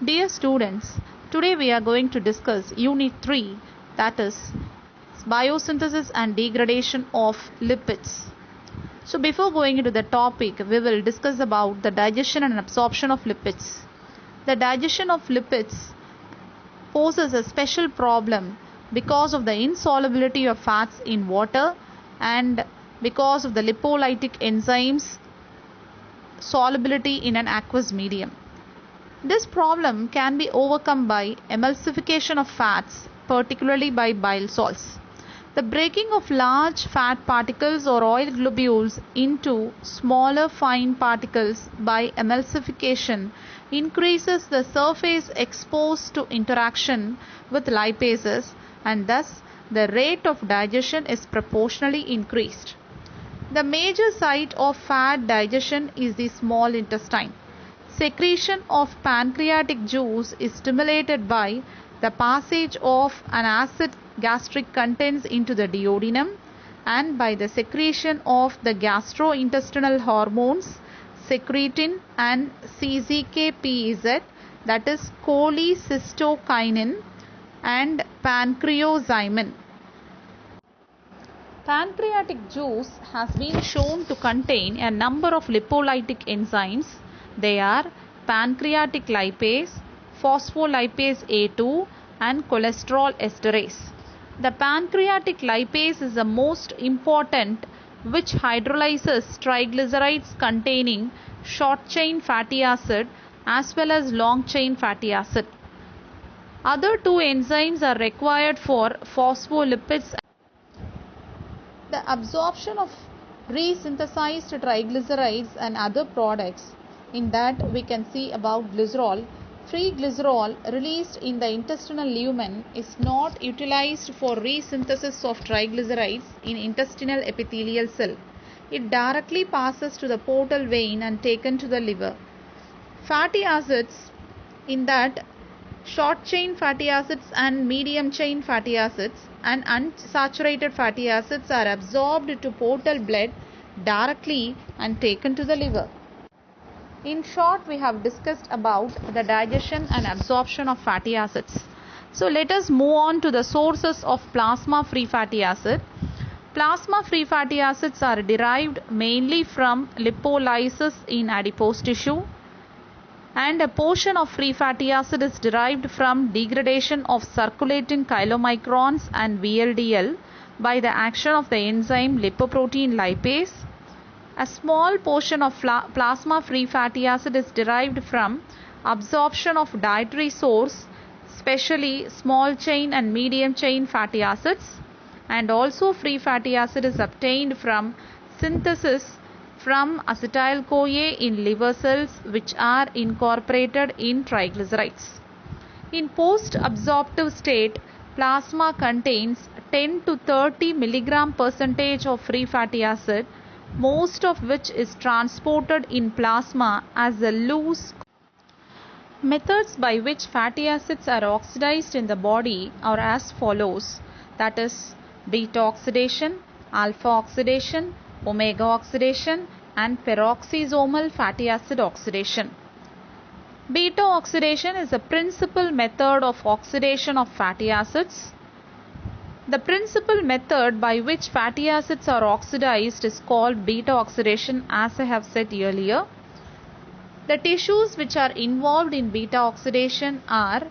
Dear students, today we are going to discuss Unit 3, that is Biosynthesis and Degradation of Lipids. So before going into the topic, we will discuss about the digestion and absorption of lipids. The digestion of lipids poses a special problem because of the insolubility of fats in water and because of the lipolytic enzymes solubility in an aqueous medium. This problem can be overcome by emulsification of fats, particularly by bile salts. The breaking of large fat particles or oil globules into smaller fine particles by emulsification increases the surface exposed to interaction with lipases, and thus the rate of digestion is proportionally increased. The major site of fat digestion is the small intestine. Secretion of pancreatic juice is stimulated by the passage of an acid gastric contents into the duodenum and by the secretion of the gastrointestinal hormones secretin and CZKPZ, that is cholecystokinin and pancreozymin. Pancreatic juice has been shown to contain a number of lipolytic enzymes. They are pancreatic lipase, phospholipase A2 and cholesterol esterase. The pancreatic lipase is the most important, which hydrolyzes triglycerides containing short chain fatty acid as well as long chain fatty acid. Other two enzymes are required for phospholipids. The absorption of resynthesized triglycerides and other products, in that we can see about glycerol. Free glycerol released in the intestinal lumen is not utilized for resynthesis of triglycerides in intestinal epithelial cell. It directly passes to the portal vein and taken to the liver. Fatty acids, in that short chain fatty acids and medium chain fatty acids and unsaturated fatty acids, are absorbed to portal blood directly and taken to the liver. In short, we have discussed about the digestion and absorption of fatty acids. So let us move on to the sources of plasma-free fatty acid. Plasma-free fatty acids are derived mainly from lipolysis in adipose tissue, and a portion of free fatty acid is derived from degradation of circulating chylomicrons and VLDL by the action of the enzyme lipoprotein lipase. A small portion of plasma-free fatty acid is derived from absorption of dietary source, especially small chain and medium chain fatty acids, and also free fatty acid is obtained from synthesis from acetyl-CoA in liver cells, which are incorporated in triglycerides. In post-absorptive state, plasma contains 10 to 30 mg% of free fatty acid, most of which is transported in plasma as a loose. Methods by which fatty acids are oxidized in the body are as follows, that is beta oxidation, alpha oxidation, omega oxidation and peroxisomal fatty acid oxidation. Beta oxidation is the principal method of oxidation of fatty acids. The principal method by which fatty acids are oxidized is called beta oxidation, as I have said earlier. The tissues which are involved in beta oxidation are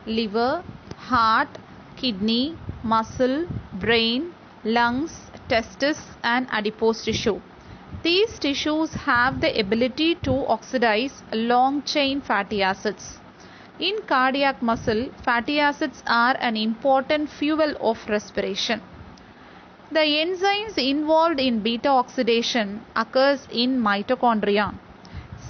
liver, heart, kidney, muscle, brain, lungs, testis and adipose tissue. These tissues have the ability to oxidize long chain fatty acids. In cardiac muscle, fatty acids are an important fuel of respiration. The enzymes involved in beta oxidation occurs in mitochondria.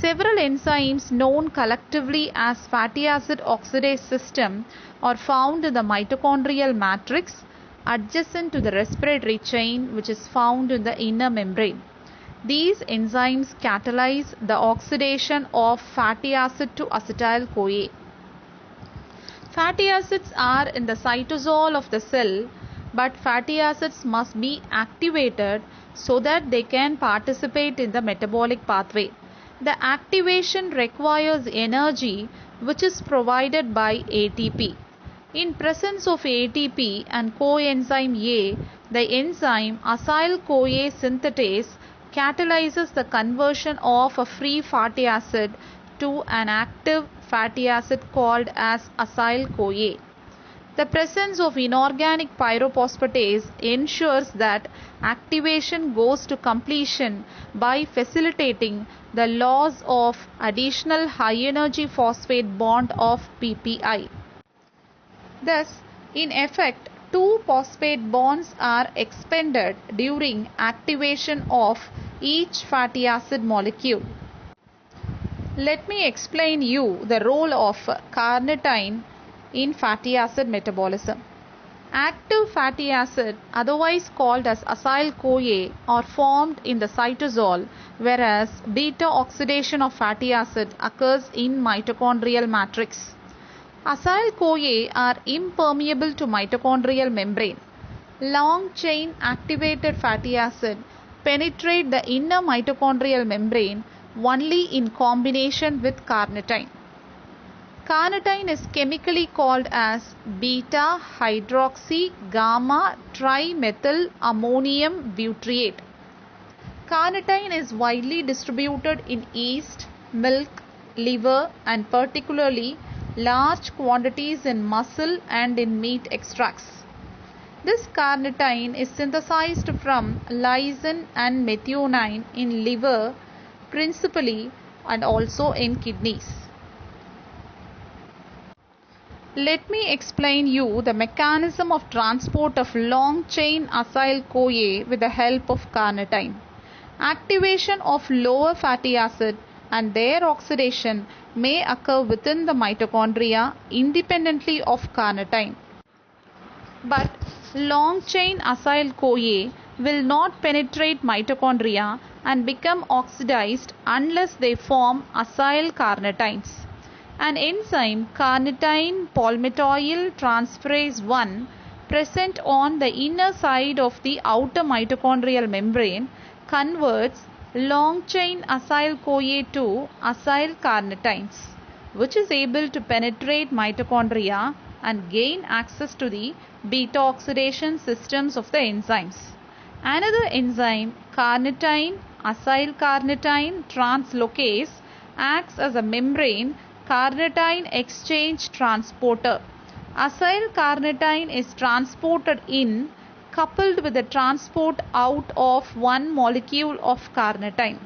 Several enzymes known collectively as fatty acid oxidase system are found in the mitochondrial matrix adjacent to the respiratory chain, which is found in the inner membrane. These enzymes catalyze the oxidation of fatty acid to acetyl-CoA. Fatty acids are in the cytosol of the cell, but fatty acids must be activated so that they can participate in the metabolic pathway. The activation requires energy which is provided by ATP. In presence of ATP and coenzyme A, the enzyme acyl-CoA synthetase catalyzes the conversion of a free fatty acid to an active fatty acid called as acyl-CoA. The presence of inorganic pyrophosphatase ensures that activation goes to completion by facilitating the loss of additional high-energy phosphate bond of PPI. Thus, in effect, two phosphate bonds are expended during activation of each fatty acid molecule. Let me explain you the role of carnitine in fatty acid metabolism. Active fatty acid, otherwise called as acyl-CoA, are formed in the cytosol, whereas beta oxidation of fatty acid occurs in mitochondrial matrix. Acyl-CoA are impermeable to mitochondrial membrane. Long-chain activated fatty acid penetrate the inner mitochondrial membrane only in combination with carnitine. Carnitine is chemically called as beta-hydroxy-gamma-trimethyl-ammonium butyrate. Carnitine is widely distributed in yeast, milk, liver, and particularly large quantities in muscle and in meat extracts. This carnitine is synthesized from lysine and methionine in liver principally and also in kidneys. Let me explain you the mechanism of transport of long-chain acyl-CoA with the help of carnitine. Activation of lower fatty acid and their oxidation may occur within the mitochondria independently of carnitine. But long-chain acyl-CoA will not penetrate mitochondria and become oxidized unless they form acyl carnitines. An enzyme, carnitine palmitoyl transferase 1, present on the inner side of the outer mitochondrial membrane, converts long-chain acyl-CoA to acyl carnitines, which is able to penetrate mitochondria and gain access to the beta oxidation systems of the enzymes. Another enzyme, carnitine acylcarnitine translocase, acts as a membrane carnitine exchange transporter. Acylcarnitine is transported in coupled with the transport out of one molecule of carnitine.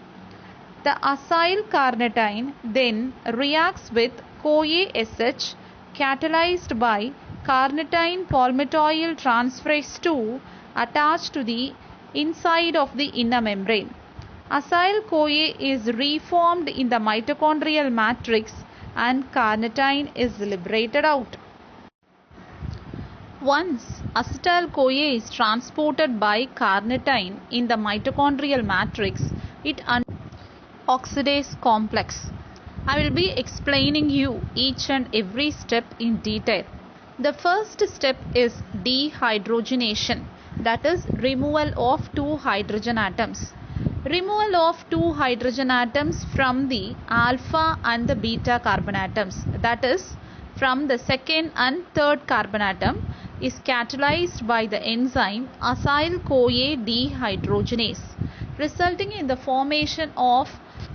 The acylcarnitine then reacts with CoA-SH catalyzed by carnitine palmitoyl transferase 2 attached to the inside of the inner membrane. Acyl-CoA is reformed in the mitochondrial matrix and carnitine is liberated out. Once acetyl-CoA is transported by carnitine in the mitochondrial matrix, it oxidase complex. I will be explaining you each and every step in detail. The first step is dehydrogenation, that is removal of two hydrogen atoms. Removal of two hydrogen atoms from the alpha and the beta carbon atoms, that is from the second and third carbon atom, is catalyzed by the enzyme acyl-CoA dehydrogenase, resulting in the formation of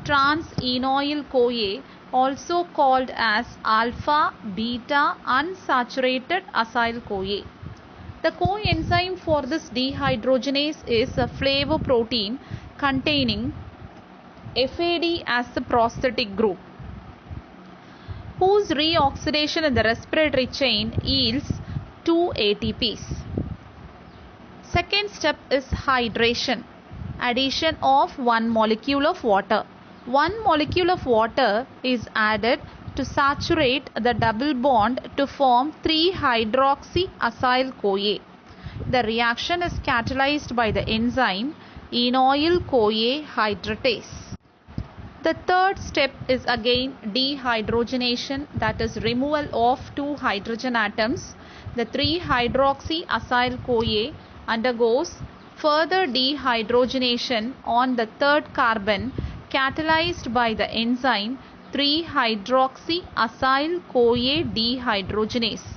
trans-enoyl-CoA, also called as alpha-beta unsaturated acyl-CoA. The coenzyme for this dehydrogenase is a flavoprotein containing FAD as the prosthetic group, whose reoxidation in the respiratory chain yields 2 ATPs. Second step is hydration, addition of one molecule of water. One molecule of water is added to saturate the double bond to form 3-hydroxyacyl-CoA. The reaction is catalyzed by the enzyme enoyl-CoA hydratase. The third step is again dehydrogenation, that is removal of two hydrogen atoms. The 3-hydroxyacyl-CoA undergoes further dehydrogenation on the third carbon, catalyzed by the enzyme 3-hydroxyacyl-CoA dehydrogenase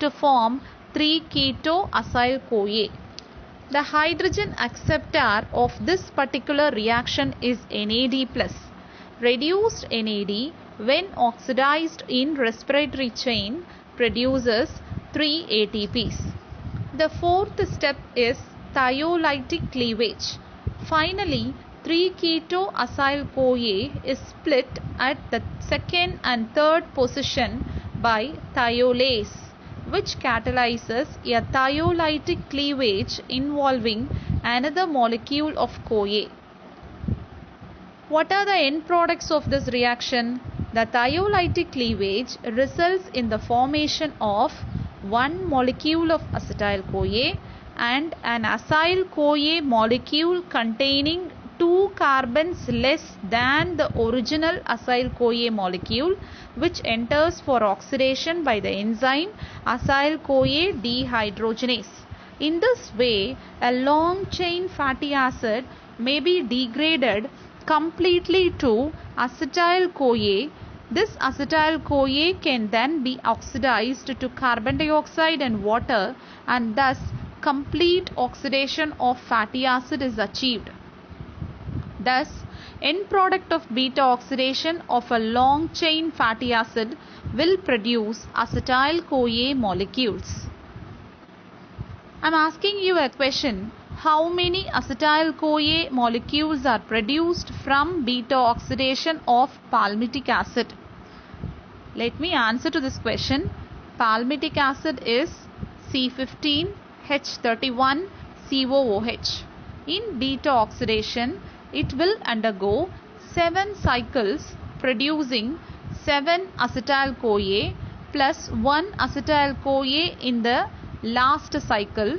to form 3-keto-acyl-CoA. The hydrogen acceptor of this particular reaction is NAD+. Reduced NAD when oxidized in respiratory chain produces 3 ATPs. The fourth step is thiolytic cleavage. Finally, 3-keto-acyl-CoA is split at the second and third position by thiolase, which catalyzes a thiolytic cleavage involving another molecule of CoA. What are the end products of this reaction? The thiolytic cleavage results in the formation of one molecule of acetyl-CoA and an acyl-CoA molecule containing 2 carbons less than the original acyl-CoA molecule, which enters for oxidation by the enzyme acyl-CoA dehydrogenase. In this way, a long chain fatty acid may be degraded completely to acetyl-CoA. This acetyl-CoA can then be oxidized to carbon dioxide and water, and thus complete oxidation of fatty acid is achieved. Thus, end product of beta oxidation of a long chain fatty acid will produce acetyl-CoA molecules. I am asking you a question. How many acetyl-CoA molecules are produced from beta oxidation of palmitic acid? Let me answer to this question. Palmitic acid is C15H31COOH. In beta oxidation, it will undergo 7 cycles producing 7 acetyl-CoA plus 1 acetyl-CoA in the last cycle.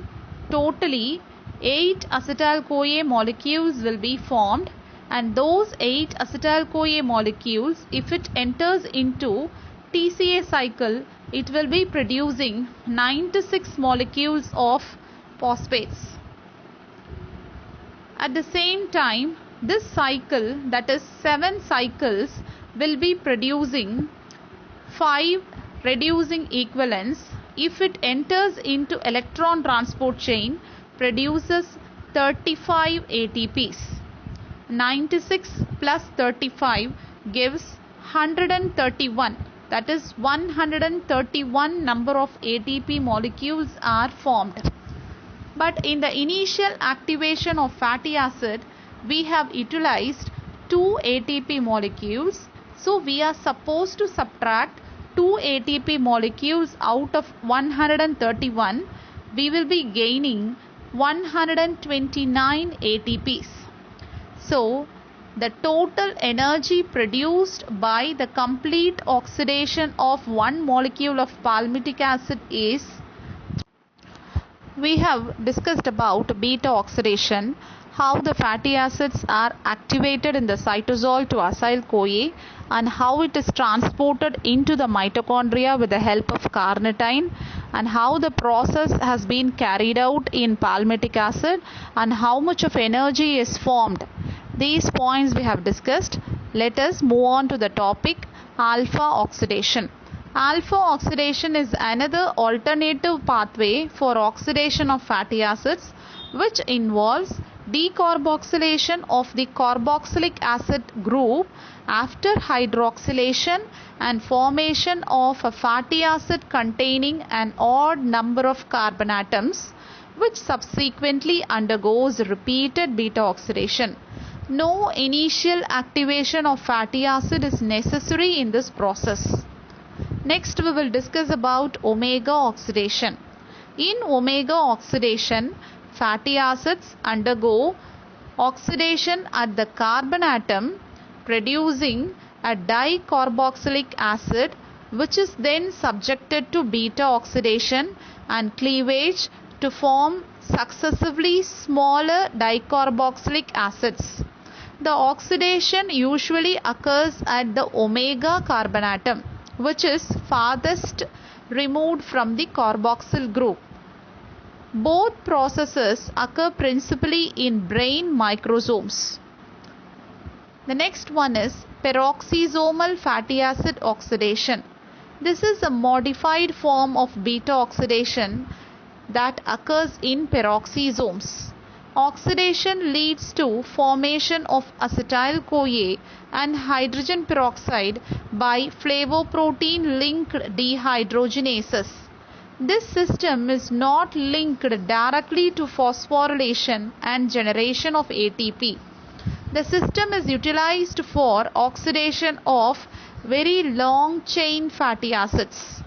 Totally 8 acetyl-CoA molecules will be formed, and those 8 acetyl-CoA molecules, if it enters into TCA cycle, it will be producing 96 molecules of phosphates. At the same time, this cycle, that is 7 cycles, will be producing 5 reducing equivalents. If it enters into electron transport chain, produces 35 ATPs. 96 plus 35 gives 131. That is 131 number of ATP molecules are formed. But in the initial activation of fatty acid, we have utilized 2 ATP molecules. So we are supposed to subtract 2 ATP molecules out of 131. We will be gaining 129 ATPs. So the total energy produced by the complete oxidation of one molecule of palmitic acid is. We have discussed about beta oxidation, how the fatty acids are activated in the cytosol to acyl-CoA, and how it is transported into the mitochondria with the help of carnitine, and how the process has been carried out in palmitic acid, and how much of energy is formed. These points we have discussed. Let us move on to the topic alpha oxidation. Alpha oxidation is another alternative pathway for oxidation of fatty acids, which involves decarboxylation of the carboxylic acid group after hydroxylation and formation of a fatty acid containing an odd number of carbon atoms, which subsequently undergoes repeated beta oxidation. No initial activation of fatty acid is necessary in this process. Next, we will discuss about omega oxidation. In omega oxidation, fatty acids undergo oxidation at the carbon atom, producing a dicarboxylic acid, which is then subjected to beta oxidation and cleavage to form successively smaller dicarboxylic acids. The oxidation usually occurs at the omega carbon atom, which is farthest removed from the carboxyl group. Both processes occur principally in brain microsomes. The next one is peroxisomal fatty acid oxidation. This is a modified form of beta oxidation that occurs in peroxisomes. Oxidation leads to formation of acetyl-CoA and hydrogen peroxide by flavoprotein-linked dehydrogenases. This system is not linked directly to phosphorylation and generation of ATP. The system is utilized for oxidation of very long chain fatty acids.